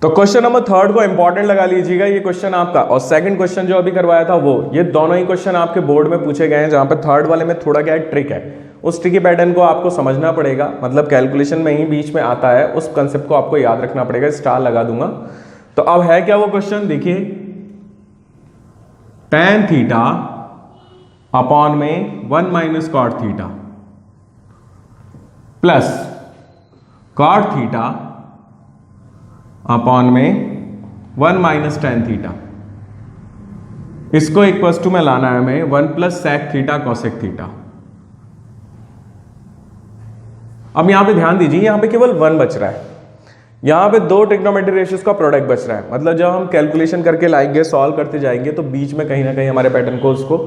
तो question number third को important लगा लीजिएगा, ये क्वेश्चन आपका। और सेकंड क्वेश्चन जो अभी करवाया था वो, ये दोनों ही क्वेश्चन आपके बोर्ड में पूछे गए हैं, जहां पे थर्ड वाले में थोड़ा क्या ट्रिक है, उस ट्रिकी पैटर्न को आपको समझना पड़ेगा। मतलब कैलकुलेशन में ही बीच में आता है, उस कंसेप्ट को आपको याद रखना पड़ेगा। स्टार लगा दूंगा। तो अब है क्या वो क्वेश्चन, देखिए tan थीटा अपॉन में 1 minus cot theta plus cot theta upon में 1 माइनस tan थीटा, इसको इक्वल्स टू में लाना है हमें 1 plus sec theta cosec theta. अब यहां पे ध्यान दीजिए, यहां पे केवल 1 बच रहा है, यहां पे दो ट्रिग्नोमेट्री रेशियोज का प्रोडक्ट बच रहा है। मतलब जब हम कैलकुलेशन करके लाएंगे, सॉल्व करते जाएंगे, तो बीच में कहीं ना कहीं हमारे पैटर्न को उसको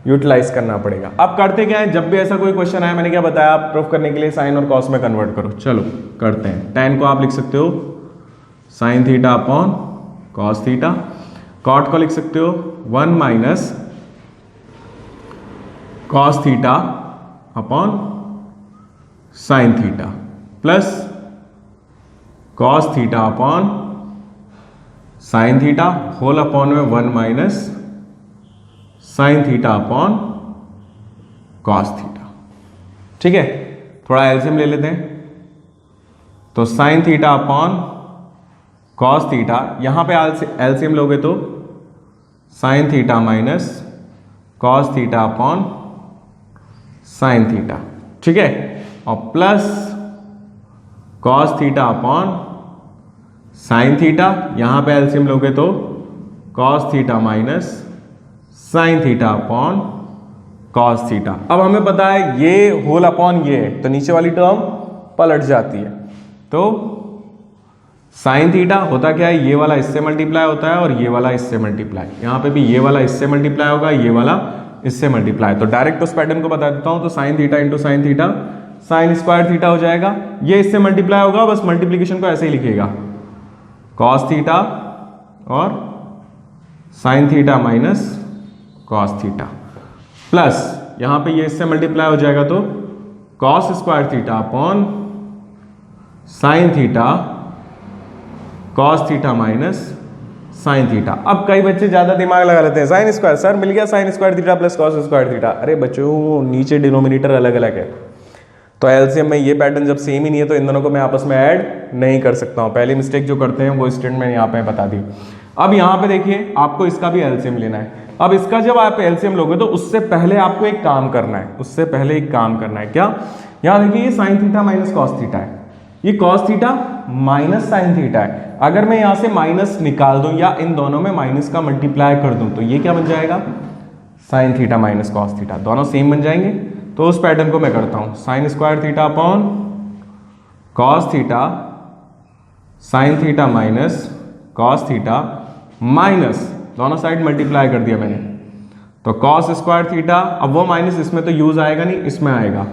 यूटिलाइज करना पड़ेगा। अब करते क्या है, जब भी ऐसा कोई क्वेश्चन आए, मैंने क्या बताया, आप प्रूफ करने के लिए साइन और कॉस में कन्वर्ट करो। चलो करते हैं। tan को आप लिख सकते हो sine theta upon cos theta, cot को लिख सकते हो 1 minus cos theta upon sine theta plus cos theta upon sine theta whole upon में 1 minus sine theta upon cos theta. ठीक है, थोड़ा एलसीएम ले लेते हैं। तो sine theta upon cos theta, यहां पे एलसीएम लोगे तो sine theta minus cos theta upon sine theta. ठीक है, और plus cos theta upon sine theta, यहां पे एलसीएम लोगे तो cos theta minus sine theta upon cos theta. अब हमें पता है ये होल अपॉन ये है, तो नीचे वाली टर्म पलट जाती है। तो साइन थीटा होता क्या है, ये वाला इससे मल्टीप्लाई होता है और ये वाला इससे मल्टीप्लाई, यहां पे भी ये वाला इससे मल्टीप्लाई होगा, ये वाला इससे मल्टीप्लाई। तो डायरेक्ट उस पैटर्न को बता देता हूं। तो sine theta into sine theta sine square theta हो जाएगा, ये इससे मल्टीप्लाई होगा, बस मल्टीप्लीकेशन को ऐसे ही लिखिएगा, कॉस थीटा और sign theta minus cos theta plus यहां पे ये इससे मल्टीप्लाई हो जाएगा, तो cos square theta upon sine theta cos theta minus sine theta. अब कई बच्चे ज्यादा दिमाग लगा लेते हैं, साइन स्क्वायर सर मिल गया, sine square theta plus cos square theta. अरे बच्चों, नीचे डिनोमिनेटर अलग अलग है, तो एलसीएम में ये पैटर्न जब सेम ही नहीं है तो इन दोनों को मैं आपस में ऐड नहीं कर सकता हूं। पहली मिस्टेक जो करते हैं वो स्टूडेंट मैंने यहाँ पे बता दी। अब यहाँ पे देखिए, आपको इसका भी एलसीएम लेना है। अब इसका जब आप एलसीएम लोगे तो उससे पहले आपको एक काम करना है, उससे पहले एक काम करना है। क्या, यहाँ देखिए, ये sine theta minus cos theta है, ये cos theta minus sine theta है। अगर मैं यहां से माइनस निकाल दूं या इन दोनों में माइनस का मल्टीप्लाई कर दूं, तो ये क्या बन जाएगा, sine theta minus cos theta, दोनों सेम बन जाएंगे। तो उस पैटर्न को मैं करता हूं, sign square theta upon cos theta sine theta minus cos theta minus दोनों साइड मल्टीप्लाई कर दिया मैंने, तो कॉस स्क्वायर थीटा, अब वो माइनस इसमें तो यूज आएगा नहीं, इसमें आएगा,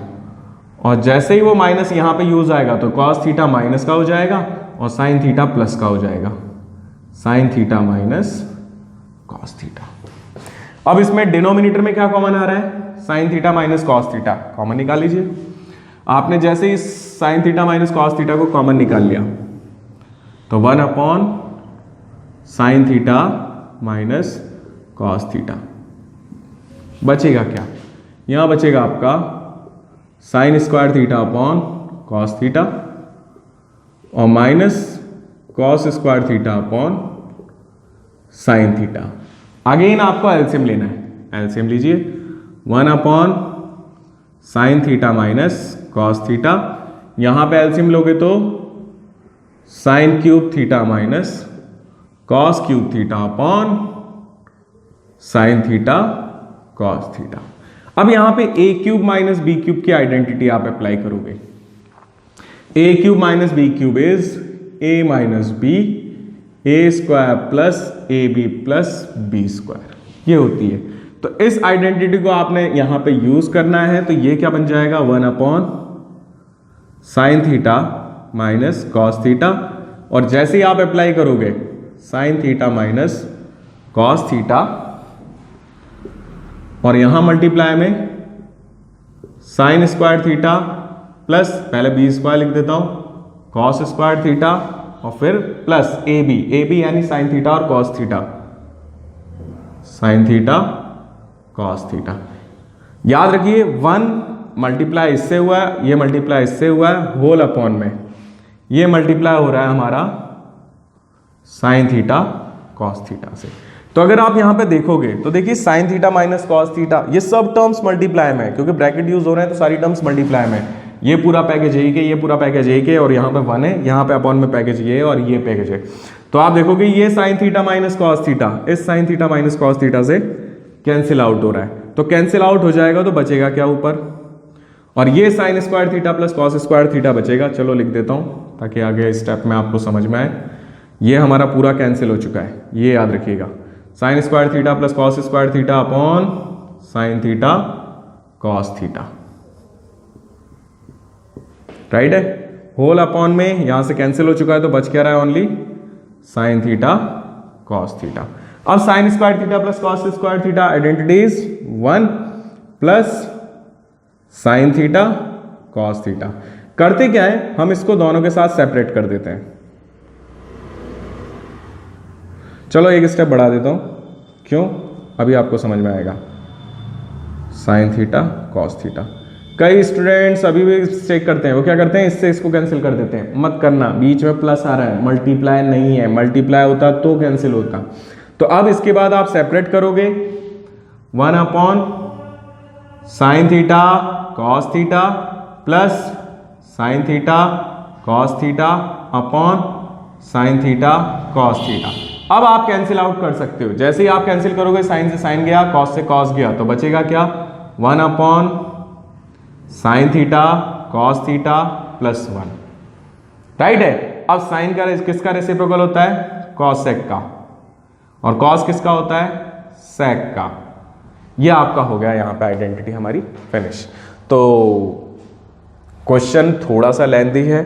और जैसे ही वो माइनस यहां पे यूज आएगा तो कॉस थीटा माइनस का हो जाएगा और साइन थीटा प्लस का हो जाएगा, sine theta minus cos theta. अब इसमें डिनोमिनेटर में क्या कॉमन आ रहा है, sine theta minus cos theta, common निकाल लीजिए। आपने जैसे ही sine theta minus cos theta को कॉमन निकाल लिया, तो 1 upon sine theta minus cos theta, बचेगा क्या, यहां बचेगा आपका sine square theta upon cos theta और minus cos square theta upon sine theta. Again आपको एलसीएम लेना है, एलसीएम लीजिए, 1 upon sine theta minus cos theta, यहां पे एलसीएम लोगे तो sine cube theta minus cos cube theta upon sine theta cos theta. अब यहां पे a cube minus b cube की आइडेंटिटी आप अप्लाई करोगे, a cube minus b cube is a minus B, a square plus a b plus b square, ये होती है। तो इस आइडेंटिटी को आपने यहां पे यूज करना है, तो ये क्या बन जाएगा, 1 upon sine theta minus cos theta, और जैसे ही आप अप्लाई करोगे sign theta minus cos theta, और यहां मल्टीप्लाई में साइन स्क्वायर थीटा प्लस, पहले बी स्क्वायर लिख देता हूं, कॉस स्क्वायर थीटा और फिर प्लस ए बी यानी साइन थीटा और cos theta, sine theta cos theta. याद रखिए 1 मल्टीप्लाई इससे हुआ है, ये मल्टीप्लाई इससे हुआ है, होल अपॉन में ये मल्टीप्लाई हो रहा है हमारा साइन थीटा कॉस थीटा से। तो अगर आप यहां पे देखोगे तो देखिए sign theta minus cos theta ये सब टर्म्स मल्टीप्लाई में है, क्योंकि ब्रैकेट यूज हो रहे हैं तो सारी टर्म्स मल्टीप्लाई में है। ये पूरा पैकेज ए के, ये पूरा पैकेज ए के, और यहाँ पे 1 है, यहाँ पे अपॉन में पैकेज ये और ये पैकेज है। तो आप देखोगे ये sine theta minus cos theta इस sine theta minus cos theta से कैंसिल आउट हो रहा है, तो कैंसिल आउट हो जाएगा तो बचेगा क्या ऊपर, और ये sign square theta plus cos square theta बचेगा। चलो लिख देता हूं ताकि आगे स्टेप में आपको समझ में आए। ये हमारा पूरा कैंसिल हो चुका है, ये याद रखिएगा, sign square theta plus cos square theta upon sine theta cos theta, right है। होल अपॉन में यहां से कैंसिल हो चुका है तो बच क्या रहा है, only sine theta cos theta. अब sine square theta plus cos square theta identity is 1 plus sine theta cos theta. करते क्या है, हम इसको दोनों के साथ सेपरेट कर देते हैं। चलो एक स्टेप बढ़ा देता हूं, क्यों, अभी आपको समझ में आएगा। साइन थीटा कॉस थीटा, कई स्टूडेंट्स अभी भी चेक करते हैं, वो क्या करते हैं, इससे इसको कैंसिल कर देते हैं। मत करना, बीच में प्लस आ रहा है, मल्टीप्लाई नहीं है, मल्टीप्लाई होता तो कैंसिल होता। तो अब इसके बाद आप सेपरेट करोगे 1 upon sine theta cos theta plus sine theta cos theta upon sine theta cos theta. अब आप कैंसिल आउट कर सकते हो, जैसे ही आप कैंसिल करोगे साइन से साइन गया, कॉस से कॉस गया, तो बचेगा क्या, 1 upon sine theta cos theta plus 1, right है। अब साइन का किसका रेसिप्रोकल होता है, कॉस सेक का, और कॉस किसका होता है, सेक का। ये आपका हो गया यहां पे आइडेंटिटी हमारी फिनिश। तो क्वेश्चन थोड़ा सा लेंथी है,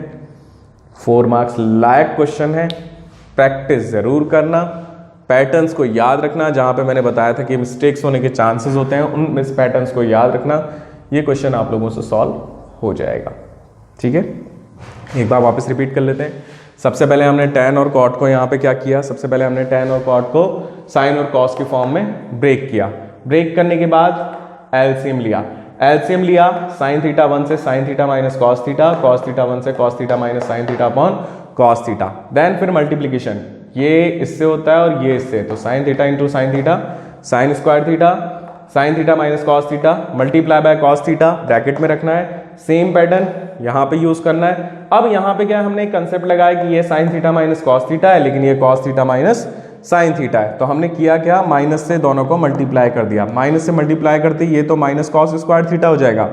4 मार्क्स लायक क्वेश्चन है, प्रैक्टिस जरूर करना, पैटर्न्स को याद रखना। जहां पे मैंने बताया था कि मिस्टेक्स होने के चांसेस होते हैं, उन मिस पैटर्न्स को याद रखना। ये क्वेश्चन आप लोगों से सॉल्व हो जाएगा, ठीक है। एक बार वापस रिपीट कर लेते हैं। सबसे पहले हमने tan और cot को यहाँ पे क्या किया, सबसे पहले हमने tan और cot को sin और cos की फॉर्म में ब्रेक किया। ब्रेक करने के बाद एलसीएम लिया, एलसीएम लिया साइन थीटा 1 से sine theta minus cos theta, cos theta 1 से cos theta minus sine theta upon cos theta. Then फिर मल्टीप्लीकेशन, ये इससे होता है और ये इससे, तो sine theta into sine theta, sine square theta, sine theta minus cos theta multiply by cos theta, bracket में रखना है। सेम पैटर्न यहाँ पे यूज करना है। अब यहाँ पे क्या हमने एक कंसेप्ट लगाया कि ये sine theta minus cos theta है, लेकिन ये cos theta minus sine theta है। तो हमने किया क्या, माइनस से दोनों को मल्टीप्लाई कर दिया। माइनस से मल्टीप्लाई करते ये तो माइनस कॉस स्क्वायर थीटा हो जाएगा,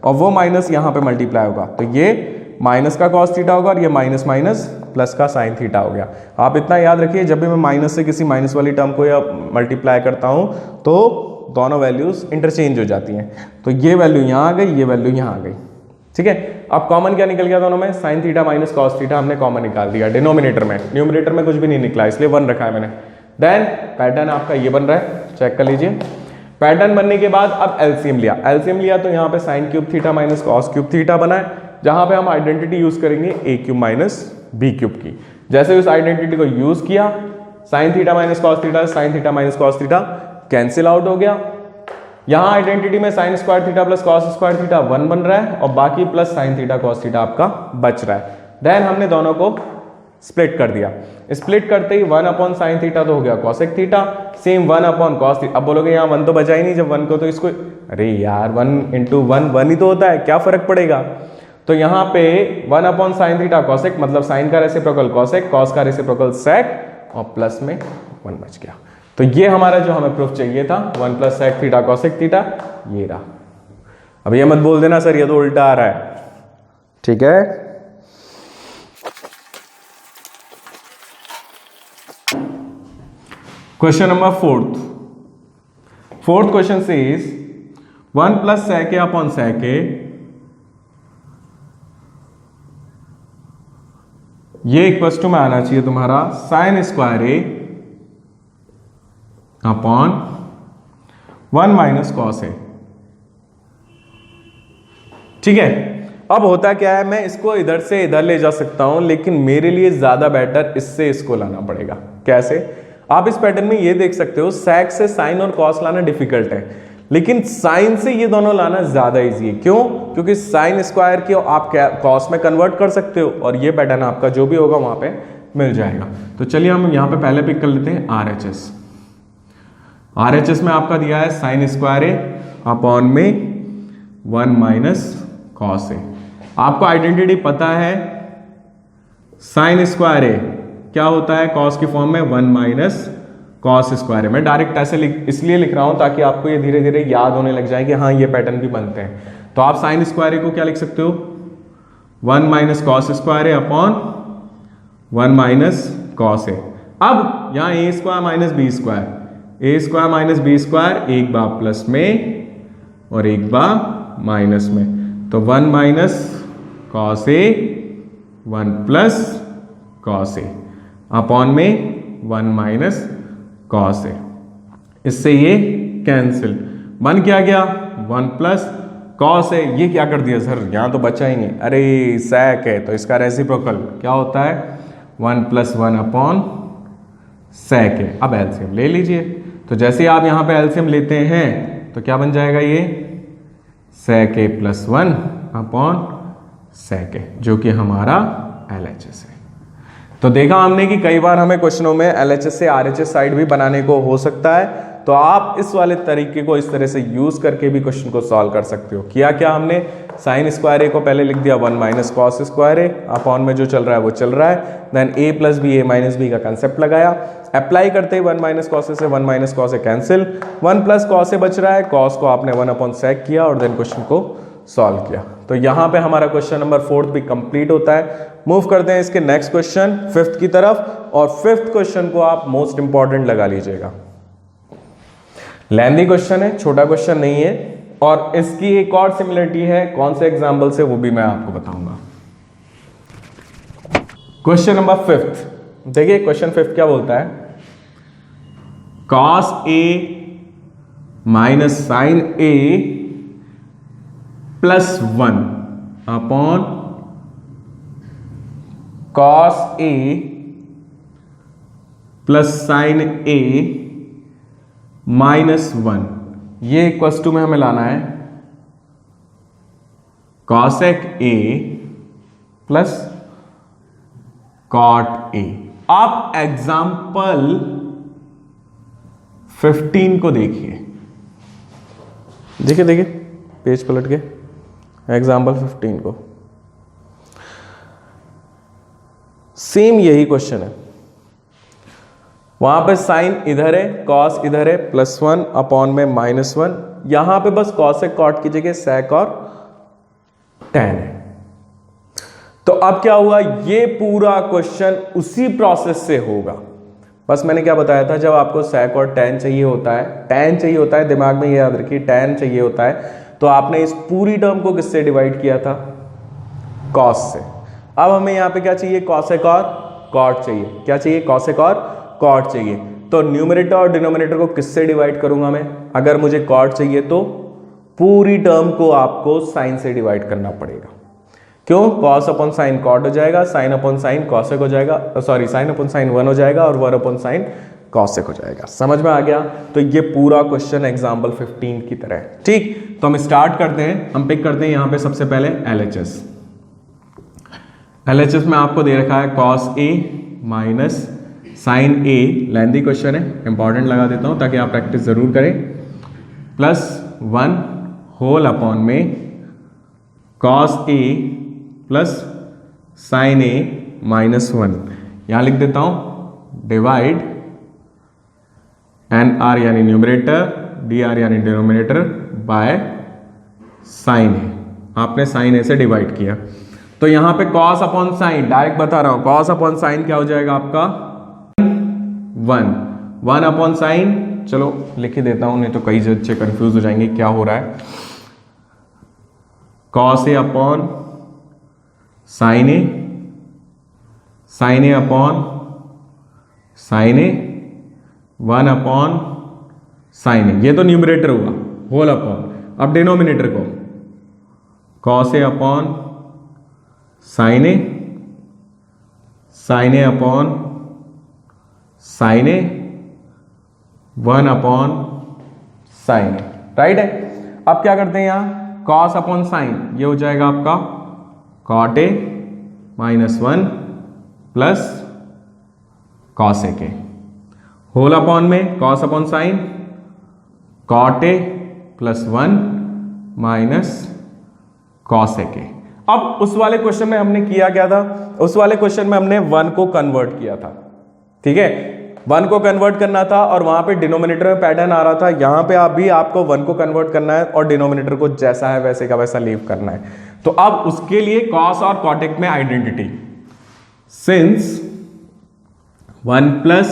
और वो माइनस यहाँ पे मल्टीप्लाई होगा, तो ये माइनस का कॉस थीटा होगा, और ये माइनस माइनस प्लस का साइन थीटा हो गया। आप इतना याद रखिए, जब भी मैं माइनस से किसी माइनस वाली टर्म को या मल्टीप्लाई करता हूँ तो दोनों वैल्यूज इंटरचेंज हो जाती हैं। तो ये वैल्यू यहाँ आ गई, ये वैल्यू यहाँ आ गई, ठीक है। अब कॉमन क्या निकल गया दोनों में, sign theta minus cos theta हमने कॉमन निकाल दिया डिनोमिनेटर में, न्यूमरेटर में कुछ भी नहीं निकला, इसलिए 1 रखा है मैंने। देन पैटर्न आपका ये बन रहा है, चेक कर लीजिए। पैटर्न बनने के बाद अब एलसीएम लिया, एलसीएम लिया तो यहाँ पे sign cube theta minus cos cube theta बना है, जहां पे हम आइडेंटिटी यूज करेंगे ए क्यूब माइनस बी क्यूब की। जैसे उस आइडेंटिटी को यूज किया, sign theta minus cos theta, sine theta minus cos theta cancel out हो गया। यहां आइडेंटिटी में sign square theta plus cos square theta 1 बन रहा है, और बाकी plus sine theta cos theta आपका बच रहा है। देन हमने दोनों को स्प्लिट कर दिया, स्प्लिट करते ही 1 अपॉन साइन थीटा तो हो गया cosec theta, same 1 upon cos theta. अब बोलोगे यहाँ 1 तो बचा ही नहीं, जब 1 को तो इसको, अरे यार 1 इंटू 1 1 ही तो होता है, क्या फर्क पड़ेगा। तो यहाँ पे 1 अपॉन साइन थीटा कॉसेक, मतलब साइन का रेसिप्रोकल कॉसेक, कॉस का रेसिप्रोकल सेक, और प्लस में 1 बच गया। तो ये हमारा जो हमें प्रूफ चाहिए था 1 plus sec theta cosec theta, ये रहा। अब ये मत बोल देना सर ये तो उल्टा आ रहा है, ठीक है। क्वेश्चन नंबर 4th क्वेश्चन से 1 प्लस सेक ए अपॉन सेक ए, ये इक्वल्स टू में आना चाहिए तुम्हारा sign square A upon 1 minus cos ए, ठीक है। अब होता क्या है, मैं इसको इधर से इधर ले जा सकता हूं, लेकिन मेरे लिए ज्यादा बेटर इससे इसको लाना पड़ेगा। कैसे? आप इस पैटर्न में ये देख सकते हो, sec से sin और cos लाना डिफिकल्ट है, लेकिन sin से ये दोनों लाना ज्यादा इजी है। क्यों? क्योंकि sin स्क्वायर की आप cos में कन्वर्ट कर सकते हो और ये पैटर्न आपका जो भी होगा वहां पे मिल जाएगा। तो चलिए हम यहां पे पहले पिक कर लेते हैं RHS। RHS में आपका दिया है sin स्क्वायर ए अपॉन में 1 माइनस cos ए। आपको आइडेंटिटी पता है, sin स्क्वायर ए क्या होता है cos की फॉर्म में 1 माइनस cos स्क्वायर है। मैं डायरेक्ट ऐसे इसलिए लिख रहा हूं ताकि आपको ये धीरे धीरे याद होने लग जाए कि हाँ ये पैटर्न भी बनते हैं। तो आप sin स्क्वायर ए को क्या लिख सकते हो, 1 माइनस cos स्क्वायर है अपॉन 1 माइनस cos ए। अब यहां ए स्क्वायर माइनस बी स्क्वायर, ए स्क्वायर माइनस बी स्क्वायर एक बार प्लस में और एक बार माइनस में, तो 1 माइनस cos ए 1 प्लस cos ए अपॉन में 1 माइनस cos ए। इससे ये कैंसिल, बन क्या गया 1 प्लस cos ए। ये क्या कर दिया सर, यहां तो बचा ही नहीं, अरे sec है तो इसका रेसिप्रोकल क्या होता है 1 प्लस 1 अपॉन sec है। अब एलसीएम ले लीजिए, तो जैसे आप यहां पे एलसीएम लेते हैं तो क्या बन जाएगा ये sec ए प्लस 1 अपॉन sec ए, जो कि हमारा LHS है। तो देखा हमने कि कई बार हमें क्वेश्चनों में LHS से RHS साइड भी बनाने को हो सकता है, तो आप इस वाले तरीके को इस तरह से यूज करके भी क्वेश्चन को सॉल्व कर सकते हो। किया क्या हमने, sin स्क्वायर ए को पहले लिख दिया 1 minus cos square A upon में जो चल रहा है वो चल रहा है, then a plus B, a minus B का कंसेप्ट लगाया, अप्लाई करते ही 1 माइनस cos से 1 minus cos A cancel, 1 plus cos A बच रहा है, cos को आपने 1 अपॉन sec किया और देन क्वेश्चन को सॉल्व किया। तो यहां पे हमारा क्वेश्चन नंबर 4 भी कंप्लीट होता है। मूव करते हैं इसके नेक्स्ट क्वेश्चन 5th की तरफ, और 5th क्वेश्चन को आप मोस्ट इंपॉर्टेंट लगा लीजिएगा। लेंथी क्वेश्चन है, छोटा क्वेश्चन नहीं है, और इसकी एक और सिमिलरिटी है, कौन से एग्जाम्पल से वो भी मैं आपको बताऊंगा। क्वेश्चन नंबर 5th देखिए, क्वेश्चन 5th क्या बोलता है, cos a minus sin a plus 1 upon cos a plus sin a minus 1, ये इक्वल्स टू में हमें लाना है cosec a plus cot a। आप एग्जाम्पल 15 को देखिए, देखिए पेज पलट के एग्जाम्पल 15 को, सेम यही क्वेश्चन है। वहां पे साइन इधर है, कॉस इधर है, प्लस 1 अपॉन में माइनस 1, यहां पे बस कॉसेक कॉट की जगह सेक और टेन है। तो अब क्या हुआ, ये पूरा क्वेश्चन उसी प्रोसेस से होगा। बस मैंने क्या बताया था, जब आपको सेक और टेन चाहिए होता है, दिमाग में ये याद रखिए टेन चाहिए होता है, तो आपने इस पूरी टर्म को किससे डिवाइड किया था, कॉस से। अब हमें यहां पे क्या चाहिए, कॉसेक और कॉट चाहिए। क्या चाहिए, कॉसेक और कॉट चाहिए। तो न्यूमरेटर और डिनोमिनेटर को किससे डिवाइड करूंगा मैं, अगर मुझे कॉट चाहिए तो पूरी टर्म को आपको साइन से डिवाइड करना पड़ेगा। क्यों, कॉस अपॉन साइन कॉट हो जाएगा, साइन अपॉन साइन कॉसेक हो जाएगा, सॉरी साइन अपॉन साइन 1 हो जाएगा और 1 अपॉन साइन कॉसेक हो जाएगा। समझ में आ गया। तो ये पूरा क्वेश्चन एग्जाम्पल 15 की तरह है। ठीक, तो हम स्टार्ट करते हैं। हम पिक करते हैं यहां पे सबसे पहले LHS। LHS में आपको दे रखा है cos a minus sine a, lengthy question है, इंपॉर्टेंट लगा देता हूं ताकि आप प्रैक्टिस जरूर करें, प्लस 1 होल अपॉन में cos a plus sine a minus 1, यहां लिख देता हूं डिवाइड एन आर यानी न्यूमरेटर, डी आर यानी डिनोमिनेटर बाय साइन ए। आपने साइन ए से डिवाइड किया, तो यहां पे cos अपॉन साइन, डायरेक्ट बता रहा हूं, cos अपॉन साइन क्या हो जाएगा आपका 1 अपॉन साइन, चलो लिख ही देता हूं नहीं तो कई बच्चे कंफ्यूज हो जाएंगे क्या हो रहा है। cos ए अपॉन साइन ए, साइन ए अपॉन साइन ए, 1 अपॉन साइन ए, ये तो न्यूमरेटर हुआ, होल अपॉन। अब डिनोमिनेटर को cos ए अपॉन साइन ए अपॉन साइन ए, 1 अपॉन साइन ए, राइट है। अब क्या करते हैं यहां कॉस अपॉन साइन, ये हो जाएगा आपका cot A -1 plus cos a के, होल अपॉन में cos upon sine cot A +1 minus cos a के। अब उस वाले क्वेश्चन में हमने किया क्या था, उस वाले क्वेश्चन में हमने 1 को कन्वर्ट किया था, ठीक है, 1 को कन्वर्ट करना था और वहां पे डिनोमिनेटर में पैटर्न आ रहा था। यहां पे आप भी आपको 1 को कन्वर्ट करना है और डिनोमिनेटर को जैसा है वैसे का वैसा लीव करना है। तो अब उसके लिए कॉस और कॉटेक में identity, since 1 plus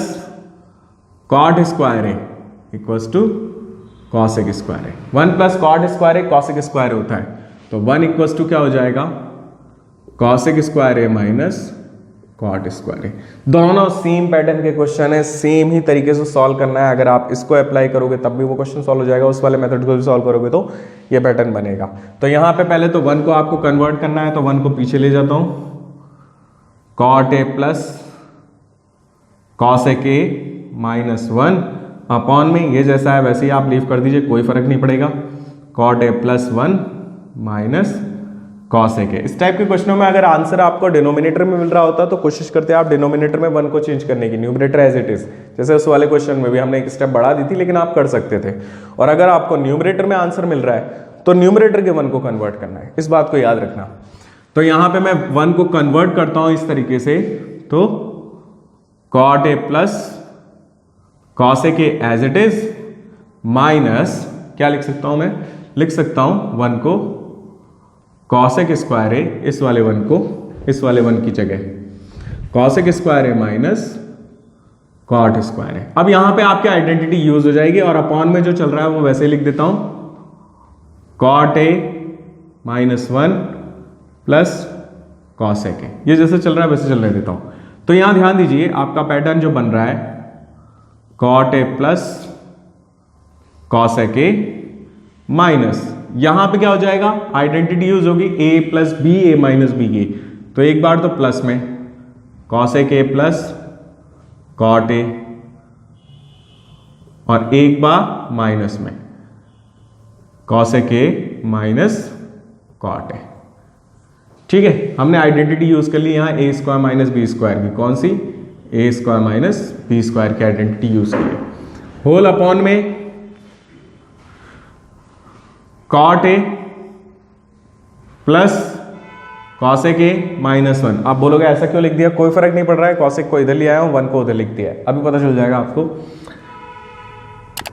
cot square A equals to cosec square A, 1 plus cot square A cosec square होता है, तो 1 इक्वल्स टू क्या हो जाएगा cosec square A minus cot square A. दोनों सेम पैटर्न के क्वेश्चन है, सेम ही तरीके से सॉल्व करना है। अगर आप इसको अप्लाई करोगे तब भी वो क्वेश्चन सॉल्व हो जाएगा, उस वाले मेथड को भी सॉल्व करोगे तो ये पैटर्न बनेगा। तो यहां पे पहले तो 1 को आपको कन्वर्ट करना है, तो 1 को पीछे ले जाता हूं, cot A plus cosec A -1 upon में ये जैसा है वैसे ही आप लीव कर दीजिए, कोई फर्क नहीं पड़ेगा, cot A +1 minus cosec A. इस टाइप के क्वेश्चनों में अगर आंसर आपको डिनोमिनेटर में मिल रहा होता तो कोशिश करते हैं आप डिनोमिनेटर में 1 को चेंज करने की, न्यूमरेटर एज इट इज, जैसे उस वाले क्वेश्चन में भी हमने एक स्टेप बढ़ा दी थी, लेकिन आप कर सकते थे। और अगर आपको न्यूमरेटर में आंसर मिल रहा है तो न्यूमरेटर के 1 को कन्वर्ट करना है, इस बात को याद रखना। तो यहां पर मैं 1 को कन्वर्ट करता हूं इस तरीके से, तो cot A plus cosec A as it is minus क्या लिख सकता हूं मैं, लिख सकता हूं 1 को कॉसेक स्क्वायर ए, इस वाले 1 को इस वाले 1 की जगह cosec square A minus cot square ए। अब यहां पे आपकी आइडेंटिटी यूज हो जाएगी और अपॉन में जो चल रहा है वो वैसे लिख देता हूं, cot A -1 plus cosec A, ये जैसे चल रहा है वैसे चलने देता हूं। तो यहां ध्यान दीजिए आपका पैटर्न जो बन रहा है cot A plus cosec A minus, यहां पे क्या हो जाएगा आइडेंटिटी यूज होगी a plus B A minus B A, तो एक बार तो प्लस में cosec A plus cot A और एक बार माइनस में cosec A minus cot A. ठीक है, हमने आइडेंटिटी यूज कर ली यहां a square minus B square की, कौन सी a square minus B square की आइडेंटिटी यूज की है। होल अपॉन में cot A plus cosec A -1। आप बोलोगे ऐसा क्यों लिख दिया, कोई फर्क नहीं पड़ रहा है, कॉसेक को इधर ले आया हूं, 1 को उधर लिख दिया है, अभी पता चल जाएगा आपको।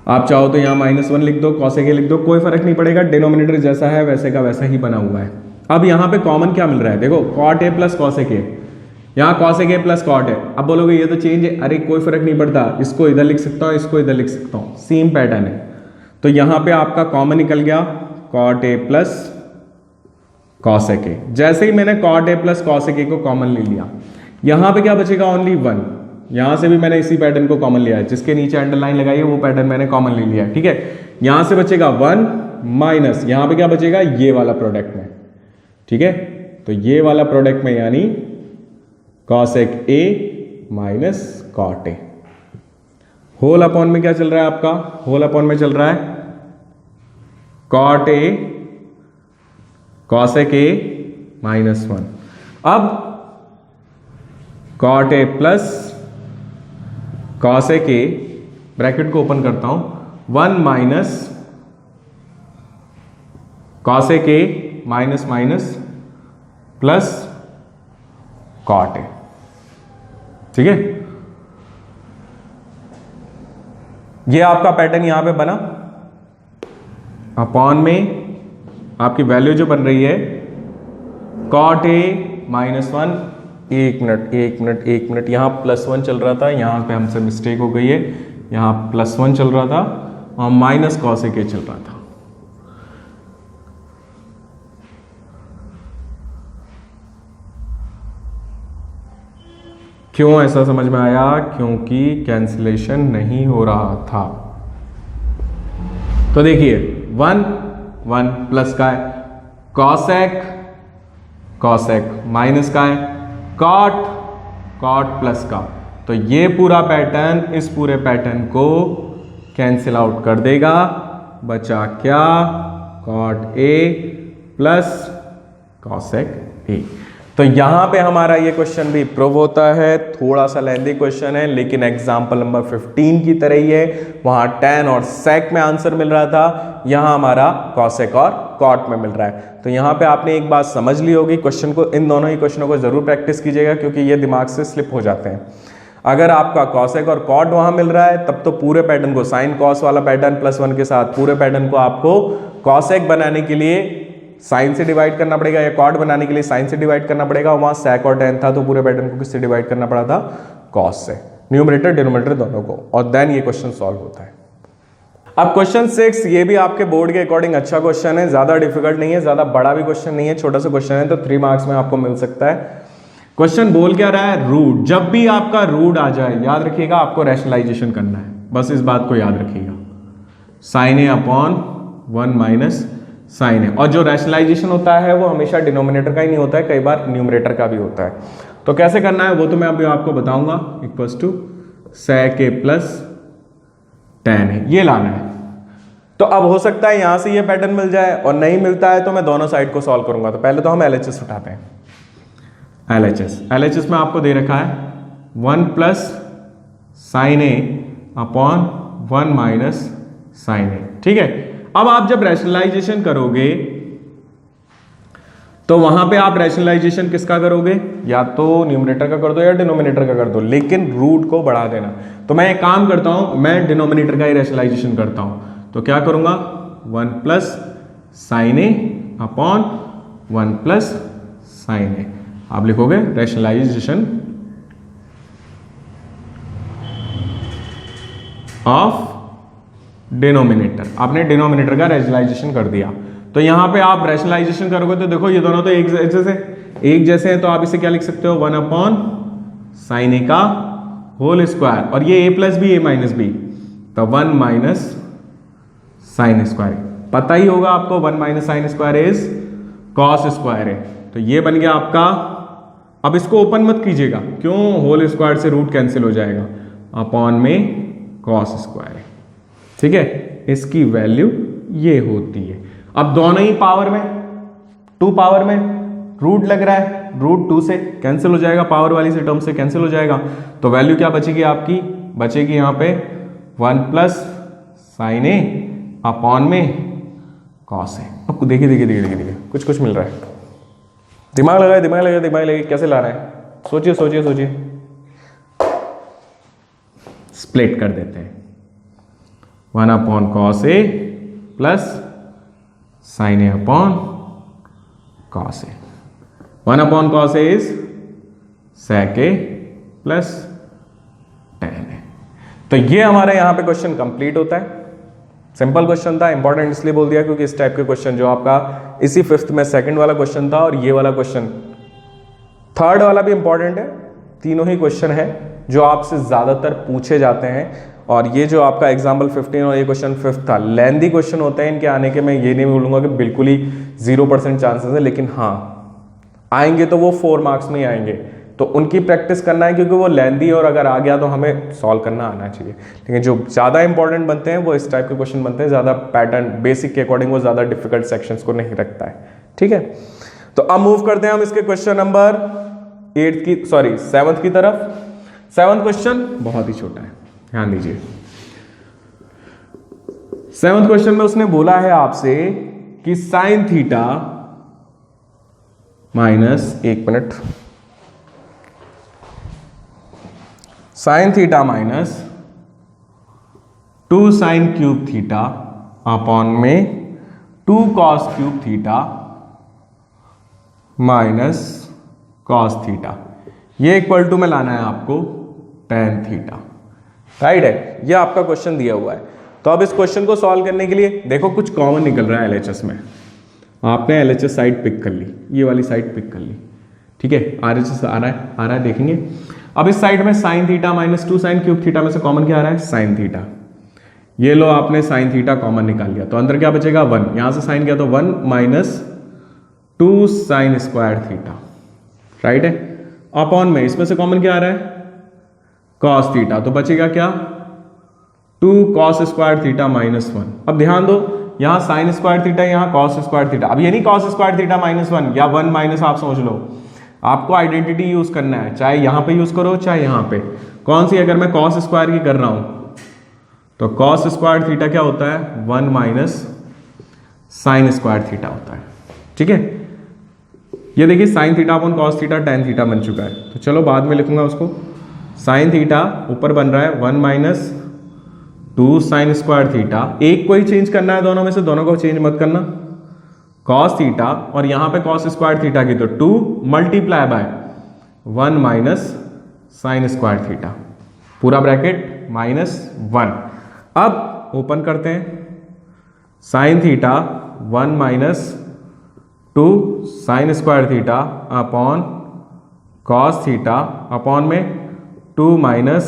आप चाहो तो यहां -1 लिख दो, कॉसेक ए लिख दो, कोई फर्क नहीं पड़ेगा, डिनोमिनेटर जैसा है वैसे का वैसा ही बना हुआ है। अब यहां पे कॉमन क्या मिल रहा है, देखो cot A plus cosec A, यहां कॉसेक ए प्लस कॉट है। अब बोलोगे ये तो चेंज है, अरे कोई फर्क नहीं पड़ता, इसको इधर लिख सकता हूं, इसको इधर लिख सकता हूं, सेम पैटर्न है। तो यहां पे आपका कॉमन निकल गया cot A plus cosec A. जैसे ही मैंने cot A plus cosec A को कॉमन ले लिया, यहां पे क्या बचेगा ओनली 1, यहां से भी मैंने इसी पैटर्न को कॉमन लिया है, जिसके नीचे अंडरलाइन लगाई है वो पैटर्न मैंने कॉमन ले लिया है। ठीक है, यहां से बचेगा 1 माइनस यहां पे क्या बचेगा ये वाला प्रोडक्ट में। ठीक है, तो ये वाला प्रोडक्ट में यानी cosec A minus cot A. Whole upon में क्या चल रहा है आपका, होल अपॉन में चल रहा है कॉट ए कॉसेक ए -1। अब cot A plus cosec A, bracket को ओपन करता हूं, 1 minus cosec A minus minus plus cot A. ठीक है, ये आपका पैटर्न यहां पे बना। अपॉन में आपकी वैल्यू जो बन रही है कॉट ए -1, एक मिनट यहां +1 चल रहा था, यहां पे हमसे मिस्टेक हो गई है, यहां +1 चल रहा था और माइनस कॉसेक ए चल रहा था। क्यों ऐसा समझ में आया, क्योंकि कैंसिलेशन नहीं हो रहा था। तो देखिए 1 प्लस का है कॉसेक माइनस का है कॉट, कॉट प्लस का, तो ये पूरा पैटर्न इस पूरे पैटर्न को कैंसिल आउट कर देगा, बचा क्या, cot A plus cosec A. तो यहां पे हमारा ये क्वेश्चन भी प्रूव होता है, थोड़ा सा लेंथी क्वेश्चन है लेकिन एग्जांपल नंबर 15 की तरह ही है, वहां tan और sec में आंसर मिल रहा था, यहां हमारा cosec और cot में मिल रहा है। तो यहां पे आपने एक बात समझ ली होगी, क्वेश्चन को, इन दोनों ही क्वेश्चनों को जरूर प्रैक्टिस कीजिएगा क्योंकि ये दिमाग से स्लिप हो जाते हैं। अगर आपका cosec और cot वहां मिल रहा है तब तो पूरे पैटर्न को sin cos वाला पैटर्न +1 के साथ पूरे पैटर्न को आपको cosec बनाने के लिए साइन से डिवाइड करना पड़ेगा या कॉट बनाने के लिए साइन से डिवाइड करना पड़ेगा, वहां sec और tan था तो पूरे पैटर्न को किससे डिवाइड करना पड़ा था, cos से, न्यूमरेटर डिनोमिनेटर दोनों को, और देन ये क्वेश्चन सॉल्व होता है। अब क्वेश्चन 6, ये भी आपके बोर्ड के अकॉर्डिंग अच्छा क्वेश्चन है, ज्यादा डिफिकल्ट नहीं है, ज्यादा बड़ा भी क्वेश्चन नहीं है, छोटा सा क्वेश्चन है, तो 3 मार्क्स में आपको मिल सकता है। क्वेश्चन बोल क्या रहा है, रूट, जब भी आपका रूट आ जाए याद रखिएगा आपको रैशनलाइजेशन करना है, बस इस बात को याद रखिएगा, साइन ए अपॉन 1 माइनस साइन है, और जो रैशनलाइजेशन होता है वो हमेशा डिनोमिनेटर का ही नहीं होता है, कई बार न्यूमरेटर का भी होता है। तो कैसे करना है वो तो मैं अभी आपको बताऊंगा, equals to sec a plus tan है, ये लाना है। तो अब हो सकता है यहां से ये पैटर्न मिल जाए और नहीं मिलता है तो मैं दोनों साइड को सॉल्व करूंगा। तो पहले तो हम LHS उठाते हैं, LHS में आपको दे रखा है 1 प्लस साइन ए अपॉन 1 माइनस साइन ए, ठीक है। अब आप जब रैशनलाइजेशन करोगे तो वहां पे आप रैशनलाइजेशन किसका करोगे, या तो न्यूमरेटर का कर दो या डिनोमिनेटर का कर दो, लेकिन रूट को बढ़ा देना। तो मैं एक काम करता हूं, मैं डिनोमिनेटर का ही रैशनलाइजेशन करता हूं, तो क्या करूंगा 1 प्लस साइन ए अपॉन 1 प्लस साइन ए, आप लिखोगे रैशनलाइजेशन ऑफ डिनोमिनेटर, आपने डिनोमिनेटर का रैशनलाइजेशन कर दिया। तो यहां पे आप रैशनलाइजेशन करोगे तो देखो ये दोनों तो एक जैसे हैं, तो आप इसे क्या लिख सकते हो 1 अपॉन साइन ए का होल स्क्वायर, और ये a plus B a minus B, तो 1 माइनस साइन स्क्वायर, पता ही होगा आपको 1 minus sine square is cos square है, तो ये बन गया आपका। अब इसको ओपन मत कीजिएगा, क्यों, होल स्क्वायर से रूट कैंसिल हो जाएगा, अपॉन में कॉस स्क्वायर है, ठीक है, इसकी वैल्यू ये होती है। अब दोनों ही पावर में, 2 पावर में रूट लग रहा है, रूट 2 से कैंसिल हो जाएगा, पावर वाली से टर्म से कैंसिल हो जाएगा, तो वैल्यू क्या बचेगी आपकी, बचेगी यहां पे 1 प्लस साइन ए अपॉन में कॉस है। अब देखिए देखिए देखिए देखिए देखिए कुछ कुछ मिल रहा है, दिमाग लगाए दिमाग लगाए दिमाग लगाए, कैसे ला रहा है, सोचिए सोचिए सोचिए, स्प्लिट कर देते हैं, 1 upon cos A plus sign A upon cos A, 1 upon cos A is sec A plus tan ए। तो ये हमारा यहां पे क्वेश्चन कंप्लीट होता है। सिंपल क्वेश्चन था, इंपॉर्टेंट इसलिए बोल दिया क्योंकि इस टाइप के क्वेश्चन जो आपका इसी 5th में सेकंड वाला क्वेश्चन था और ये वाला क्वेश्चन थर्ड वाला भी इंपॉर्टेंट है, तीनों ही क्वेश्चन है जो आपसे ज्यादातर पूछे जाते हैं। और ये जो आपका एग्जाम्पल 15 और ये क्वेश्चन 5th था, लेंथी क्वेश्चन होते हैं इनके आने के, मैं ये नहीं बोलूंगा कि बिल्कुल ही 0% चांसेस है, लेकिन हाँ आएंगे तो वो 4 मार्क्स में ही आएंगे, तो उनकी प्रैक्टिस करना है क्योंकि वो लेंथी, और अगर आ गया तो हमें सॉल्व करना आना चाहिए। लेकिन जो ज़्यादा इंपॉर्टेंट बनते हैं वो इस टाइप के क्वेश्चन बनते हैं, ज़्यादा पैटर्न बेसिक के अकॉर्डिंग वो ज़्यादा डिफिकल्ट सेक्शंस को नहीं रखता है, ठीक है। तो अब मूव करते हैं हम इसके क्वेश्चन नंबर 7th की तरफ। 7th क्वेश्चन बहुत ही छोटा है, ध्यान दीजिए। 7th क्वेश्चन में उसने बोला है आपसे कि साइन थीटा माइनस, एक minute, sign theta minus 2 sign cube theta upon में 2 cos cube theta minus cos theta, ये इक्वल टू में लाना है आपको tan थीटा, राइट है। ये आपका क्वेश्चन दिया हुआ है। तो अब इस क्वेश्चन को सॉल्व करने के लिए देखो कुछ कॉमन निकल रहा है LHS में, आपने LHS साइड पिक कर ली, ये वाली साइड पिक कर ली, ठीक है, RHS आ रहा है देखेंगे। अब इस साइड में sign theta minus 2 sign cube theta में से कॉमन क्या आ रहा है, साइन थीटा, ये लो आपने साइन थीटा कॉमन निकाल लिया, तो अंदर क्या बचेगा 1, यहां से साइन गया तो 1 minus 2 sign square theta, right है। अपॉन में इसमें से कॉमन क्या आ रहा है, कॉस थीटा, तो बचेगा क्या 2 कॉस स्क्वायर थीटा -1। अब ध्यान दो, यहां साइन स्क्वायर थीटा, यहां कॉस स्क्वायर थीटा। अब ये नहीं कॉस स्क्वायर थीटा -1 या 1 माइनस, आप समझ लो, आपको आइडेंटिटी यूज करना है, चाहे यहां पे यूज करो चाहे यहां पे। कौन सी, अगर मैं कॉस स्क्वायर की कर रहा हूं तो कॉस स्क्वायर थीटा क्या होता है 1 माइनस साइन स्क्वायर थीटा होता है, ठीक है। ये देखिए sign theta upon cos theta tan theta बन चुका है, तो चलो बाद में लिखूंगा उसको। साइन थीटा ऊपर बन रहा है 1 माइनस 2 साइन स्क्वायर थीटा, एक को ही चेंज करना है दोनों में से, दोनों को चेंज मत करना, कॉस थीटा, और यहां पे कॉस स्क्वायर थीटा की तो 2 multiply by 1 minus sign square theta, पूरा ब्रैकेट -1। अब ओपन करते हैं, sign theta 1 minus 2 sign square theta upon cos theta upon में 2 minus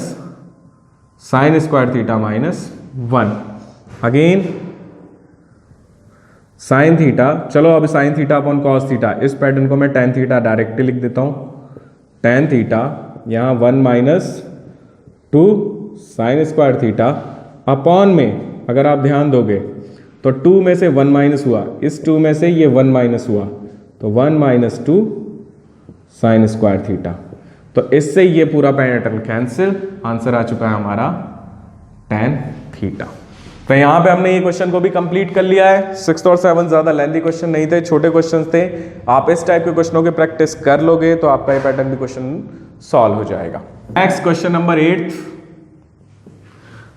sign square theta -1। Again sine theta, चलो अब sign theta upon cos theta, इस पैटर्न को मैं टेन थीटा डायरेक्टली लिख देता हूं। टेन थीटा यहां 1 minus 2 sign square theta upon में, अगर आप ध्यान दोगे तो 2 में से 1 माइनस हुआ, इस 2 में से ये 1 माइनस हुआ, तो 1 माइनस 2 साइन स्क्वायर थीटा। तो इससे ये पूरा पैटर्न कैंसिल, आंसर आ चुका है हमारा tan थीटा। तो यहां पे हमने ये क्वेश्चन को भी कंप्लीट कर लिया है। 6th और 7th ज्यादा लेंथी क्वेश्चन नहीं थे, छोटे क्वेश्चन थे। आप इस टाइप के क्वेश्चनों की प्रैक्टिस कर लोगे तो आपका ये पैटर्न भी क्वेश्चन सॉल्व हो जाएगा। Next question number 8।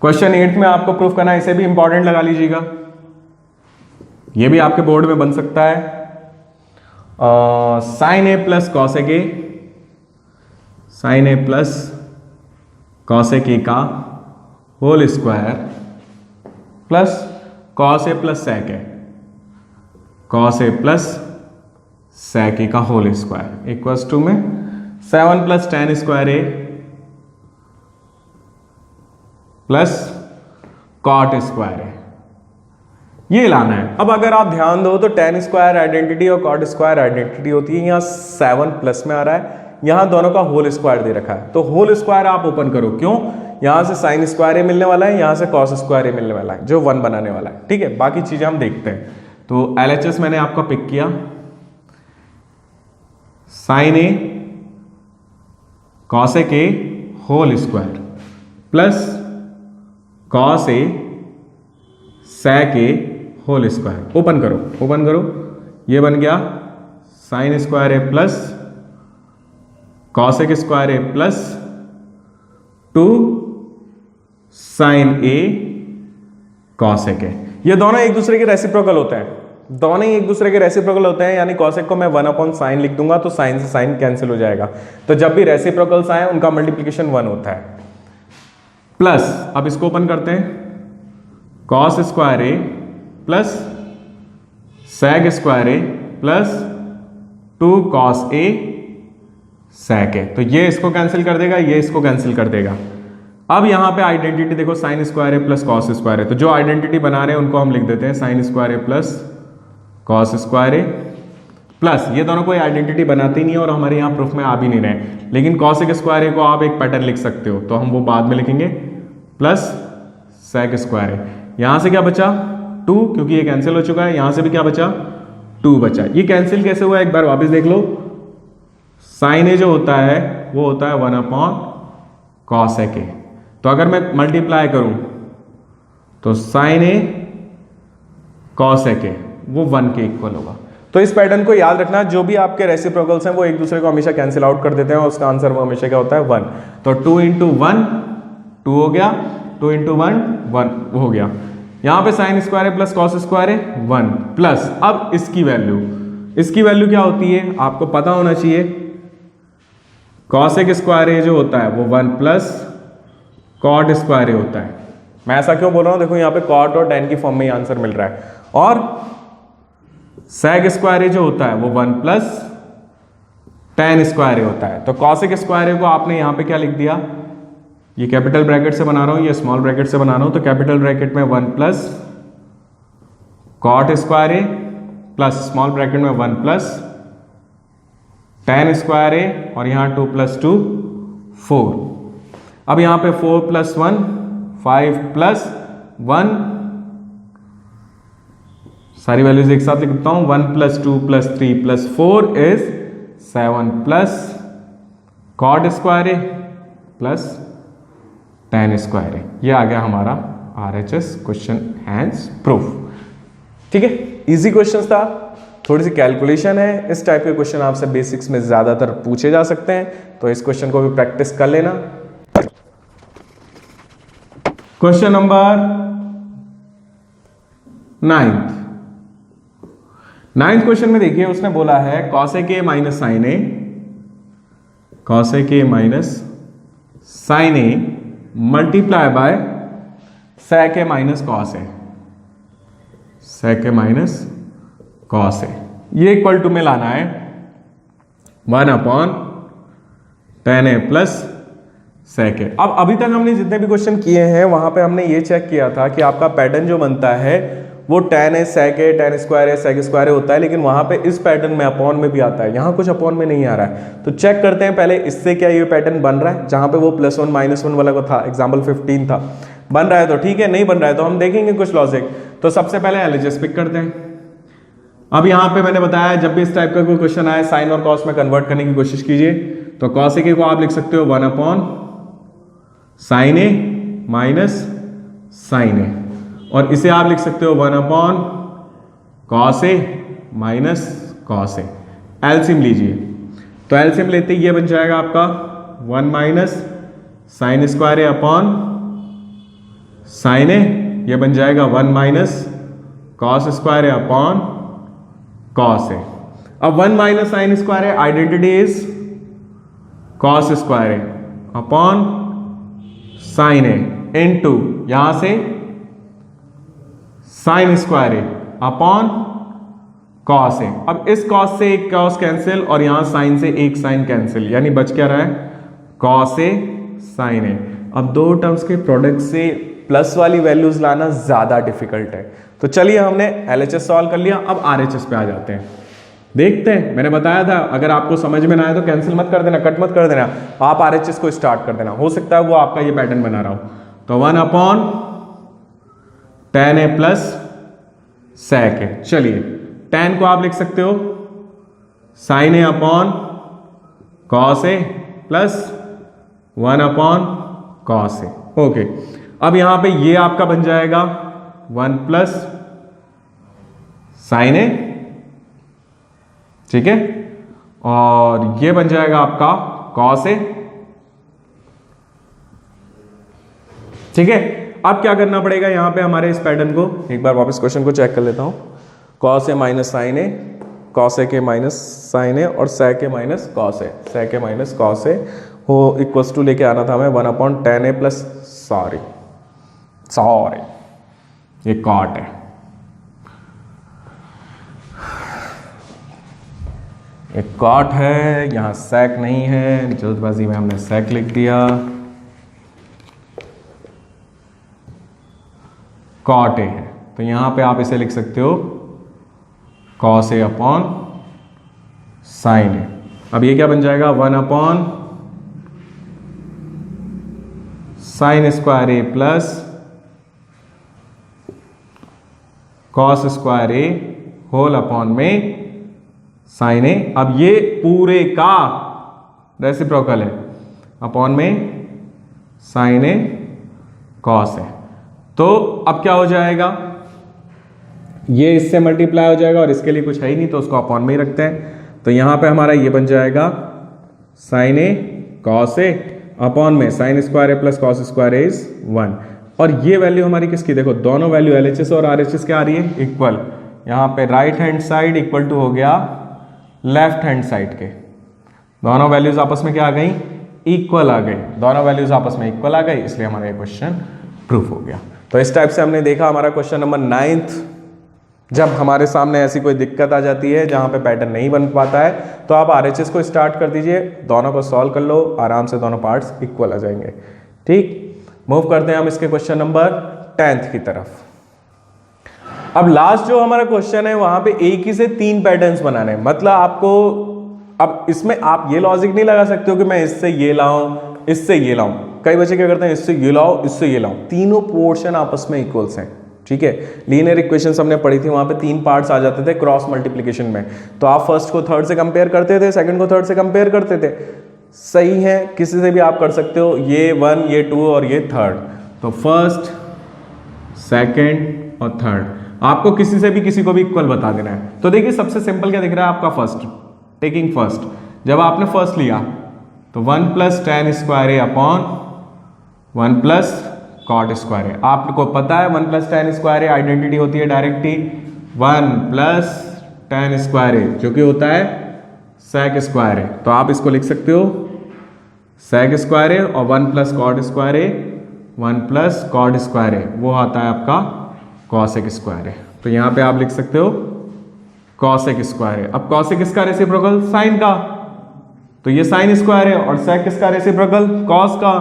क्वेश्चन 8 में आपको प्रूफ करना है, इसे भी इंपॉर्टेंट लगा लीजिएगा, ये भी आपके बोर्ड में बन सकता है। Sine A plus cosec A, sine A plus cosec A का whole square plus cos A plus sec A, cos A plus sec A का होल स्क्वायर इक्वल्स टू में 7 plus tan square A plus cot square A, ये लाना है। अब अगर आप ध्यान दो तो टेन स्क्वायर आइडेंटिटी और कॉट स्क्वायर आइडेंटिटी होती है, यहां 7 प्लस में आ रहा है, यहां दोनों का होल स्क्वायर दे रखा है, तो होल स्क्वायर आप ओपन करो, क्यों, यहां से साइन स्क्वायर ए मिलने वाला है, यहां से कॉस स्क्वायर ए मिलने वाला है, जो 1 बनाने वाला है, ठीक है। बाकी चीजें हम देखते हैं। तो LHS मैंने आपका पिक किया, sine A cosec A whole square plus cos A sec A whole square, open करो, ओपन करो, ये बन गया sine square A plus cosec square A plus 2 sine A cosec A. ये दोनों एक दूसरे के रेसिप्रोकल होते हैं, दोनों ही एक दूसरे के रेसिप्रोकल होते हैं, यानी कॉसेक को मैं 1 अपॉन साइन लिख दूंगा तो साइन से साइन कैंसिल हो जाएगा। तो जब भी रेसिप्रोकल्स आए उनका मल्टीप्लिकेशन 1 होता है। प्लस अब इसको ओपन करते हैं, cos square A plus sec square A plus 2 cos A sec ए, तो ये इसको कैंसिल कर देगा, ये इसको कैंसिल कर देगा। अब यहां पे आइडेंटिटी देखो, sign square A plus cos square ए, तो जो आइडेंटिटी बना रहे हैं उनको हम लिख देते हैं sign square A plus cos square A plus, ये दोनों कोई आइडेंटिटी बनाते ही नहीं है और हमारे यहाँ प्रूफ में आ भी नहीं रहे, लेकिन कॉसेक स्क्वायर ए को आप एक पैटर्न लिख सकते हो, तो हम वो बाद में लिखेंगे, प्लस सेक स्क्वायर ए। यहां से क्या बचा 2, क्योंकि ये कैंसिल हो चुका है, यहां से भी क्या बचा 2 बचा। ये कैंसिल कैसे हुआ एक बार वापस देख लो, साइन ए जो होता है वो होता है 1 अपॉन कॉसेक ए, तो अगर मैं मल्टीप्लाई करूं तो साइन ए कॉसेक ए वो 1 के इक्वल होगा। तो इस पैटर्न को याद रखना, जो भी आपके रेसिप्रोकल्स हैं वो एक दूसरे को हमेशा कैंसिल आउट कर देते हैं और उसका आंसर वो हमेशा क्या होता है 1। तो 2 इंटू 1 2 हो गया, 2 इंटू 1 1 हो गया। यहां पे साइन स्क्वायर है प्लस कॉस स्क्वायर है 1 प्लस, अब इसकी वैल्यू क्या होती है आपको पता होना चाहिए, कॉसेक स्क्वायर ए जो होता है वो 1 प्लस कॉट स्क्वायर ए होता है। मैं ऐसा क्यों बोल रहा हूं, देखो यहां पे कॉट और टेन की फॉर्म में ही आंसर मिल रहा है, और सेक स्क्वायर ए जो होता है वो 1 प्लस टेन स्क्वायर ए होता है। तो कॉसेक स्क्वायर ए को आपने यहां पे क्या लिख दिया, ये कैपिटल ब्रैकेट से बना रहा हूं, ये स्मॉल ब्रैकेट से बना रहा हूं, तो कैपिटल ब्रैकेट में 1 plus cot square A plus small bracket में 1 प्लस tan स्क्वायर ए और यहाँ 2 प्लस 2 4। अब यहाँ पे 4 प्लस 1 5 प्लस 1, सारी वैल्यूज एक साथ लिखता हूं, 1 plus 2 plus 3 plus 4 is 7 plus cot square A plus tan square A. ये आ गया हमारा RHS क्वेश्चन हैंस प्रूफ। ठीक है, इजी क्वेश्चन था, थोड़ी सी कैलकुलेशन है। इस टाइप के क्वेश्चन आपसे बेसिक्स में ज्यादातर पूछे जा सकते हैं, तो इस क्वेश्चन को भी प्रैक्टिस कर लेना। क्वेश्चन नंबर 9th क्वेश्चन में देखिए, उसने बोला है cosec a minus sine A, cosec a minus sine A multiply by sec a minus cos A, sec a minus cos A, ये इक्वल टू में लाना है 1 upon tan a plus sec a। अब अभी तक हमने जितने भी क्वेश्चन किए हैं वहां पे हमने ये चेक किया था कि आपका पैटर्न जो बनता है वो tan a sec a tan square a sec square a होता है, लेकिन वहां पे इस पैटर्न में अपॉन में भी आता है, यहाँ कुछ अपॉन में नहीं आ रहा है। तो चेक करते हैं पहले इससे क्या ये पैटर्न बन रहा है, जहां पे वो +1 -1 वाला को था, एग्जाम्पल 15 था, बन रहा है तो ठीक है, नहीं बन रहा है तो हम देखेंगे कुछ लॉजिक। तो सबसे पहले LHS पिक करते हैं। अब यहाँ पे मैंने बताया जब भी इस टाइप का कोई क्वेश्चन आए साइन और कॉस में कन्वर्ट करने की कोशिश कीजिए। तो cosec a को आप लिख सकते हो 1 अपॉन साइन ए माइनस साइन ए, और इसे आप लिख सकते हो 1 upon cos A minus cos A. LCM लीजिए, तो एलसीएम लेते ही ये बन जाएगा आपका 1 minus sign square A upon sine ए, ये बन जाएगा 1 minus cos square A upon cos A. अब 1 minus sign square A identity is cos square A upon sine A into यहां से sign square A upon cos A. अब इस cos से एक कॉस कैंसिल और यहां साइन से एक साइन कैंसिल, यानी बच क्या रहा है कॉस ए साइन ए। अब दो टर्म्स के प्रोडक्ट से प्लस वाली वैल्यूज लाना ज्यादा डिफिकल्ट है, तो चलिए हमने LHS सॉल्व कर लिया। अब RHS पे आ जाते हैं, देखते हैं। मैंने बताया था अगर आपको समझ में ना आए तो कैंसिल मत कर देना, कट मत कर देना, आप RHS को स्टार्ट कर देना, हो सकता है वो आपका ये पैटर्न बना रहा हो। तो 1 upon tan a plus sec a। चलिए tan को आप लिख सकते हो sin a upon cos a plus 1 upon cos a। Okay, अब यहां पे ये आपका बन जाएगा 1 प्लस साइन ए, ठीक है, और ये बन जाएगा आपका cos ए, ठीक है। अब क्या करना पड़ेगा यहां पे हमारे इस पैटर्न को, एक बार वापस क्वेश्चन को चेक कर लेता हूं। cos ए माइनस साइन ए, cos ए के माइनस साइन ए और sec ए माइनस cos ए, sec ए माइनस cos ए हो इक्वल्स टू लेके आना था मैं 1 अपॉन tan ए प्लस सॉरी ये कॉट है, ये कॉट है, यहां sec नहीं है, जल्दबाजी में हमने sec लिख दिया, कॉट ए है। तो यहां पे आप इसे लिख सकते हो cos ए अपॉन साइन ए। अब ये क्या बन जाएगा 1 upon sign square A plus cos square A whole upon में साइन ए। अब ये पूरे का रेसिप्रोकल है अपॉन में साइन ए cos ए। तो अब क्या हो जाएगा, ये इससे मल्टीप्लाई हो जाएगा और इसके लिए कुछ है ही नहीं तो उसको अपॉन में ही रखते हैं। तो यहां पे हमारा ये बन जाएगा साइन ए cos ए अपॉन में sign square A plus cos square A is 1। और ये वैल्यू हमारी किसकी, देखो दोनों वैल्यू LHS और RHS क्या आ रही है इक्वल। यहां पे right hand side equal to हो गया लेफ्ट हैंड साइड के, दोनों वैल्यूज आपस में क्या आ गई इक्वल आ गई, दोनों वैल्यूज आपस में इक्वल आ गई, इसलिए हमारा ये क्वेश्चन प्रूफ हो गया। तो इस टाइप से हमने देखा हमारा क्वेश्चन नंबर 9th। जब हमारे सामने ऐसी कोई दिक्कत आ जाती है जहां पे पैटर्न नहीं बन पाता है तो आप RHS को स्टार्ट कर दीजिए, दोनों को सॉल्व कर लो, आराम से दोनों पार्ट्स इक्वल आ जाएंगे। ठीक, मूव करते हैं हम इसके क्वेश्चन नंबर 10th की तरफ। अब लास्ट जो हमारा क्वेश्चन है वहां पे एक ही से 3 पैटर्न्स बनाने हैं, मतलब आपको अब इसमें आप ये लॉजिक नहीं लगा सकते हो कि मैं इससे ये लाऊं इससे ये लाऊं। कई बच्चे क्या करते हैं, इससे ये लाओ इससे ये लाओ, तीनों पोर्शन आपस में इक्वल्स हैं, ठीक है। लीनियर इक्वेशंस हमने पढ़ी थी, वहां पे 3 पार्ट्स आ जाते थे क्रॉस मल्टीप्लिकेशन में, तो आप फर्स्ट को थर्ड से कंपेयर करते थे, सेकंड को थर्ड से कंपेयर करते थे, सही है। किसी से भी आप कर सकते हो, ये 1 ये 2 और ये थर्ड, तो फर्स्ट सेकंड और थर्ड आपको किसी से भी किसी को भी इक्वल बता देना है। तो देखिए सबसे सिंपल क्या दिख रहा है आपका, फर्स्ट टेकिंग फर्स्ट, जब आपने फर्स्ट लिया तो 1 + tan square A upon 1 + cot square ए। आपको पता है 1 + tan स्क्वायर ए आइडेंटिटी होती है डायरेक्ट ही 1 + tan स्क्वायर ए, जो कि होता है sec स्क्वायर ए। तो आप इसको लिख सकते हो sec स्क्वायर ए, और 1 + cot square A 1 + cot square ए वो आता है आपका cosec स्क्वायर ए। तो यहां पे आप लिख सकते हो cosec स्क्वायर है। अब cosec किसका रेसिप्रोकल, साइन का, तो ये साइन स्क्वायर है, और sec किसका रेसिप्रोकल, cos का,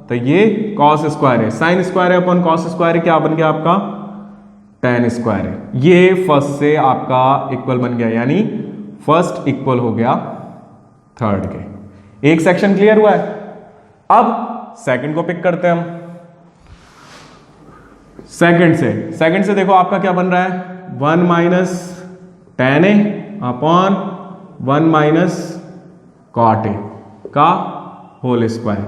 तो ये cos स्क्वायर है। साइन स्क्वायर है अपॉन cos स्क्वायर है, क्या बन गया आपका tan स्क्वायर है। ये फर्स्ट से आपका इक्वल बन गया, यानी फर्स्ट इक्वल हो गया थर्ड के। एक सेक्शन क्लियर हुआ है। अब सेकंड को पिक करते हैं हम। सेकंड से देखो आपका क्या बन रहा है, 1 - tan ए अपॉन 1 - cot ए का होल स्क्वायर,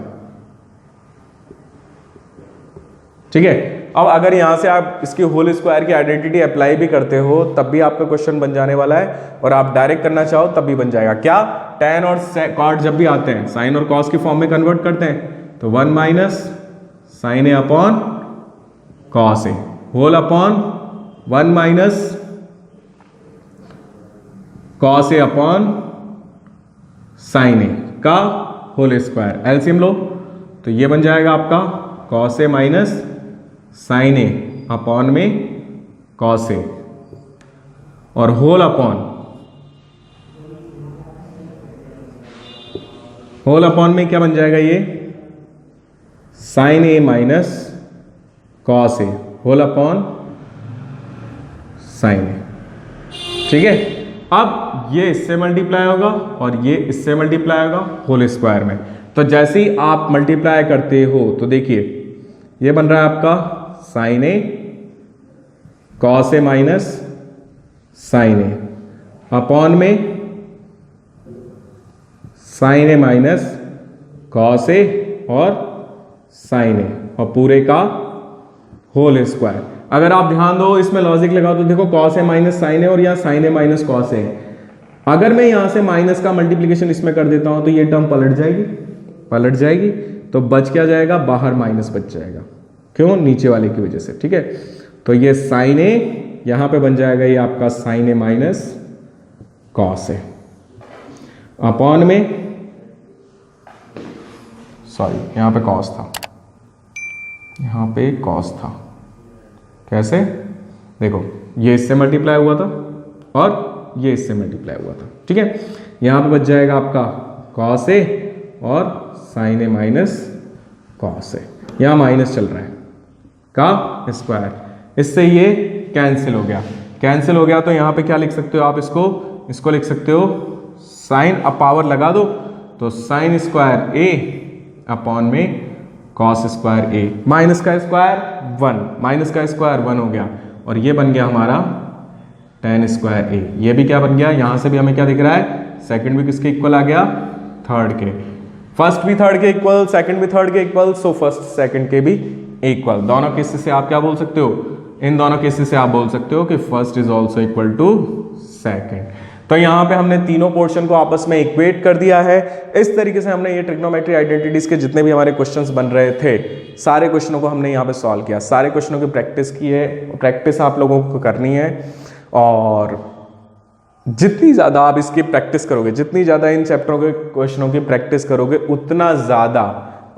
ठीक है। अब अगर यहां से आप इसकी होल स्क्वायर की आइडेंटिटी अप्लाई भी करते हो तब भी आपका क्वेश्चन बन जाने वाला है, और आप डायरेक्ट करना चाहो तब भी बन जाएगा। क्या, tan और cot जब भी आते हैं साइन और cos की फॉर्म में कन्वर्ट करते हैं, तो 1 - sin ए अपॉन cos ए होल अपॉन 1 - cos ए अपॉन sin ए का होल स्क्वायर। एलसीएम लो तो ये बन जाएगा आपका cos ए माइनस sin ए अपॉन में cos ए, और होल अपॉन में क्या बन जाएगा, ये sin ए माइनस cos ए होल अपॉन sin ए, ठीक है। अब ये इससे मल्टीप्लाई होगा और ये इससे मल्टीप्लाई होगा होल स्क्वायर में। तो जैसे ही आप मल्टीप्लाई करते हो तो देखिए ये बन रहा है आपका sin ए cos ए माइनस sin ए अपॉन में sin ए माइनस cos ए और sin ए, और पूरे का होल स्क्वायर। अगर आप ध्यान दो इसमें लॉजिक लगाओ तो देखो cos ए माइनस sin ए और यहाँ sin ए माइनस cos ए। अगर मैं यहां से माइनस का मल्टीप्लिकेशन इसमें कर देता हूं तो ये टर्म पलट जाएगी, तो बच क्या जाएगा, बाहर माइनस बच जाएगा, क्यों, नीचे वाले की वजह से, ठीक है। तो ये sin ए यहां पे बन जाएगा ये आपका sin ए माइनस cos ए अपॉन में, सॉरी यहां पे cos था, यहां पे cos था, कैसे, देखो ये इससे मल्टीप्लाई हुआ था और ये इससे मल्टीप्लाई हुआ था, ठीक है। यहां पे बच जाएगा आपका cos ए और sin ए माइनस cos ए, यहां माइनस चल रहा है का स्क्वायर, इससे ये कैंसिल हो गया, तो यहां पे क्या लिख सकते हो आप, इसको लिख सकते हो साइन, अब पावर लगा दो तो साइन स्क्वायर ए अपॉन में cos स्क्वायर ए, माइनस का स्क्वायर 1 हो गया, और ये बन गया हमारा tan स्क्वायर ए। ये भी क्या बन गया, यहां से भी हमें क्या दिख रहा है, सेकंड भी किसके इक्वल आ गया, थर्ड के। फर्स्ट भी थर्ड के इक्वल, सेकंड भी थर्ड के इक्वल, सो फर्स्ट सेकंड के भी इक्वल। दोनों केसेस से आप क्या बोल सकते हो, इन दोनों केसेस से आप बोल सकते हो कि first is also equal to second. तो यहां पे हमने तीनों पोर्शन को आपस में इक्वेट कर दिया है। इस तरीके से हमने ये ट्रिग्नोमेट्री आइडेंटिटीज के जितने भी हमारे क्वेश्चंस बन रहे थे सारे क्वेश्चनों को हमने यहाँ पे सॉल्व किया, सारे क्वेश्चनों की प्रैक्टिस की है, प्रैक्टिस आप लोगों को करनी है, और जितनी ज़्यादा आप इसकी प्रैक्टिस करोगे, जितनी ज़्यादा इन चैप्टरों के क्वेश्चनों की प्रैक्टिस करोगे उतना ज़्यादा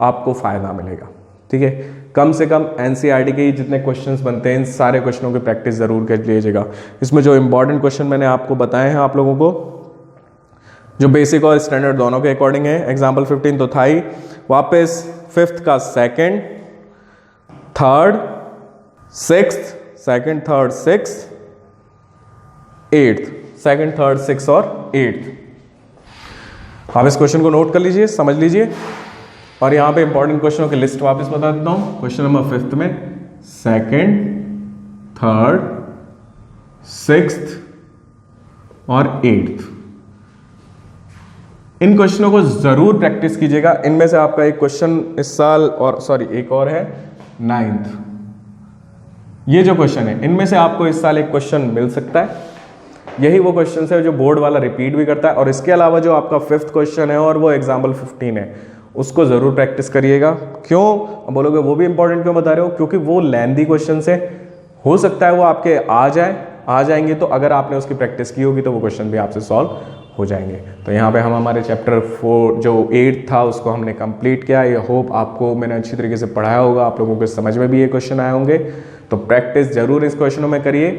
आपको फायदा मिलेगा, ठीक है। कम से कम एनसीईआरटी के जितने क्वेश्चंस बनते हैं इन सारे क्वेश्चनों की प्रैक्टिस जरूर कर लीजिएगा। इसमें जो इंपॉर्टेंट क्वेश्चन मैंने आपको बताए हैं आप लोगों को, जो बेसिक और स्टैंडर्ड दोनों के अकॉर्डिंग है, एग्जाम्पल 15 तो था ही, वापस 5th का 2nd, 3rd, 6th, second, third, six, eighth, second, third, six और एट्थ। आप इस क्वेश्चन को नोट कर लीजिए, समझ लीजिए। और यहां पे इंपॉर्टेंट क्वेश्चनों की लिस्ट वापस बता देता हूं। क्वेश्चन नंबर 5 में सेकंड, थर्ड, सिक्स्थ और एट्थ, इन क्वेश्चनों को जरूर प्रैक्टिस कीजिएगा। इनमें से आपका एक क्वेश्चन इस साल, और सॉरी एक और है 9th। ये जो क्वेश्चन है इनमें से आपको इस साल एक क्वेश्चन मिल सकता है। यही वो क्वेश्चन है जो बोर्ड वाला रिपीट भी करता है। और इसके अलावा जो आपका 5th क्वेश्चन है और वो एग्जाम्पल 15 है, उसको जरूर प्रैक्टिस करिएगा। क्यों अब बोलोगे वो भी इंपॉर्टेंट क्यों बता रहे हो? क्योंकि वो लेंथी क्वेश्चन से हो सकता है वो आपके आ जाएंगे। तो अगर आपने उसकी प्रैक्टिस की होगी तो वो क्वेश्चन भी आपसे सॉल्व हो जाएंगे। तो यहाँ पे हम हमारे चैप्टर 4 जो 8 था उसको हमने कंप्लीट किया। ये होप आपको मैंने अच्छी तरीके से पढ़ाया होगा, आप लोगों को समझ में भी ये क्वेश्चन आए होंगे। तो प्रैक्टिस जरूर इस क्वेश्चनों में करिए।